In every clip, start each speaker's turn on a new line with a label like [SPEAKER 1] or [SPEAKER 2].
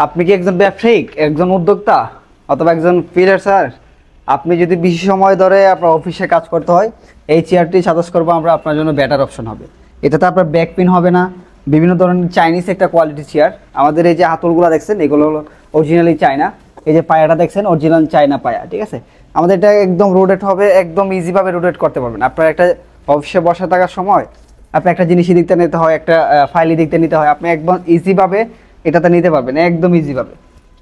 [SPEAKER 1] আপনি কি একজন ব্যবসায়িক, একজন উদ্যোক্তা অথবা একজন ফ্রিল্যান্সার? আপনি যদি বেশি সময় ধরে আপনার অফিসে কাজ করতে হয়, এই চেয়ারটি সাজেস্ট করবো আমরা, আপনার জন্য বেটার অপশন হবে। এটাতে আপনার ব্যাক পেন হবে না। বিভিন্ন ধরনের চাইনিজ একটা কোয়ালিটি চেয়ার। আমাদের এই যে হাতলগুলো দেখছেন, এগুলো হলো অরিজিনালি চায়না। এই যে পায়াটা দেখছেন, অরিজিনাল চায়না পায়া, ঠিক আছে। আমাদের এটা একদম রোটেট হবে, একদম ইজিভাবে রোটেট করতে পারবেন। আপনার একটা অফিসে বসে থাকার সময় আপনি একটা জিনিসই দিকতে নিতে হয়, একটা ফাইলই দিকতে নিতে হয়, আপনি একদম ইজিভাবে এটাতে নিতে পারবেন, একদম ইজিভাবে।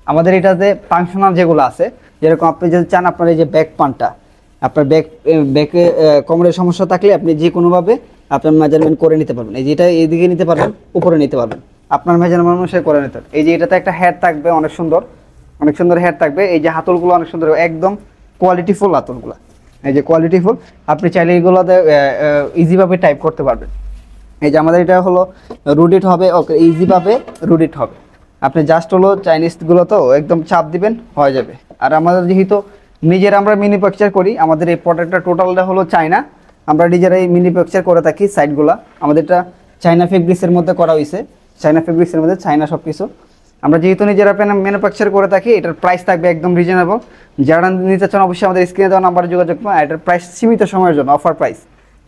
[SPEAKER 1] আমাদের এটাতে ফাংশনাল যেগুলো আছে, যেরকম আপনি যদি চান আপনার এই যে ব্যাক পানটা, আপনার ব্যাকে কোমরের সমস্যা থাকলে আপনি যে কোনোভাবে আপনার মেজারমেন্ট করে নিতে পারবেন। এই যে এটা এইদিকে নিতে পারবেন, উপরে নিতে পারবেন, আপনার মেজারমেন্ট অনুসারে করে নিতে পারবেন। এই যে এটাতে একটা হেড থাকবে, অনেক সুন্দর, অনেক সুন্দর হেড থাকবে। এই যে হাতলগুলো অনেক সুন্দর, একদম কোয়ালিটিফুল হাতলগুলো। এই যে কোয়ালিটিফুল, আপনি চাইলে এগুলোতে ইজিভাবে টাইপ করতে পারবেন। এই যে আমাদের এটা হলো রুডিট হবে, ওকে, ইজিভাবে রুডিট হবে। আপনি জাস্ট হলো চাইনিজগুলো তো একদম চাপ দিবেন, হয়ে যাবে। আর আমাদের যেহেতু নিজেরা আমরা ম্যানুফ্যাকচার করি, আমাদের এই প্রোডাক্টটা টোটালটা হলো চায়না, আমরা নিজেরাই ম্যানুফ্যাকচার করে থাকি। সাইডগুলো আমাদের এটা চায়না ফেব্রিক্সের মধ্যে করা হয়েছে, চায়না ফেব্রিক্সের মধ্যে চায়না সব কিছু। আমরা যেহেতু নিজেরা ম্যানুফ্যাকচার করে থাকি, এটার প্রাইস থাকবে একদম রিজনেবল। যারা নিতে চান অবশ্যই আমাদের স্ক্রিনে দেওয়া নাম্বারে যোগাযোগ করুন। এটার প্রাইস সীমিত সময়ের জন্য অফার প্রাইস,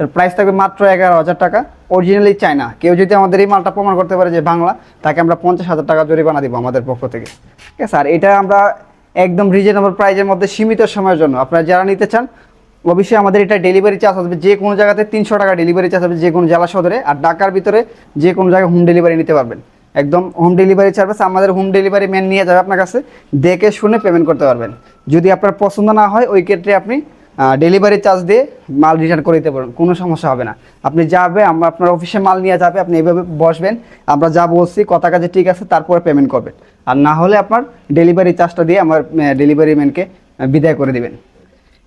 [SPEAKER 1] এর প্রাইস থাকবে মাত্র 11,000 টাকা। Originally China. কেউ যদি আমাদের এই মালটা প্রমাণ করতে পারে যে বাংলা, তাকে আমরা 50,000 টাকা জরিমানা দিব আমাদের পক্ষ থেকে, ঠিক আছে। আর এটা আমরা একদম রিজনেবল প্রাইসের মধ্যে সীমিত সময়ের জন্য, আপনারা যারা নিতে চান অবশ্যই আমাদের এটা ডেলিভারি চার্জ আসবে, যে কোনো জায়গাতে 300 টাকা ডেলিভারি চার্জ হবে, যে কোনো জেলা সদরে। আর ঢাকার ভিতরে যে কোনো জায়গায় হোম ডেলিভারি নিতে পারবেন, একদম হোম ডেলিভারি সার্ভিস। আমাদের হোম ডেলিভারি ম্যান নিয়ে যাবে আপনার কাছে, দেখে শুনে পেমেন্ট করতে পারবেন। যদি আপনার পছন্দ না হয়, ওই ক্ষেত্রে আপনি ডেলিভারি চার্জ দিয়ে মাল রিটার্ন করে দিতে পারবেন, কোনো সমস্যা হবে না। আপনি যাবে, আমরা আপনার অফিসে মাল নিয়ে যাবে, আপনি এইভাবে বসবেন, আমরা যা বলছি কথা কাজে ঠিক আছে, তারপরে পেমেন্ট করবেন। আর না হলে আপনার ডেলিভারি চার্জটা দিয়ে আমার ডেলিভারি ম্যানকে বিদায় করে দিবেন।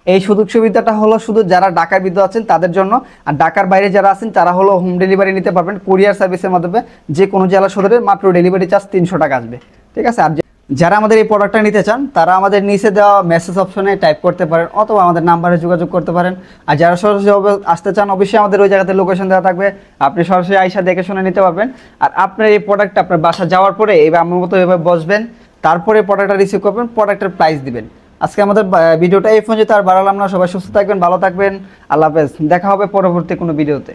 [SPEAKER 1] এই সুযোগ সুবিধাটা হলো শুধু যারা ঢাকার ভিতরে আছেন তাদের জন্য। আর ঢাকার বাইরে যারা আছেন তারা হলো হোম ডেলিভারি নিতে পারবেন কুরিয়ার সার্ভিসের মাধ্যমে, যে কোনো জেলা সদরে মাত্র ডেলিভারি চার্জ 300 টাকা আসবে, ঠিক আছে। আর যারা আমাদের এই প্রোডাক্টটা নিতে চান, তারা আমাদের নিচে দেওয়া মেসেজ অপশনে টাইপ করতে পারেন, অথবা আমাদের নাম্বারে যোগাযোগ করতে পারেন। আর যারা সরাসরি আসতে চান, অবশ্যই আমাদের ওই জায়গাতে লোকেশন দেওয়া থাকবে, আপনি সরাসরি আইসা দেখে শুনে নিতে পারবেন। আর আপনার এই প্রোডাক্টটা আপনার বাসা যাওয়ার পরে এইভাবে আমার মতো এভাবে বসবেন, তারপরে প্রোডাক্টটা রিসিভ করবেন, প্রোডাক্টের প্রাইস দিবেন। আজকে আমাদের ভিডিওটা এই পর্যন্ত, আর বাড়ালাম না। সবাই সুস্থ থাকবেন, ভালো থাকবেন, আল্লাহ হাফেজ। দেখা হবে পরবর্তী কোনো ভিডিওতে।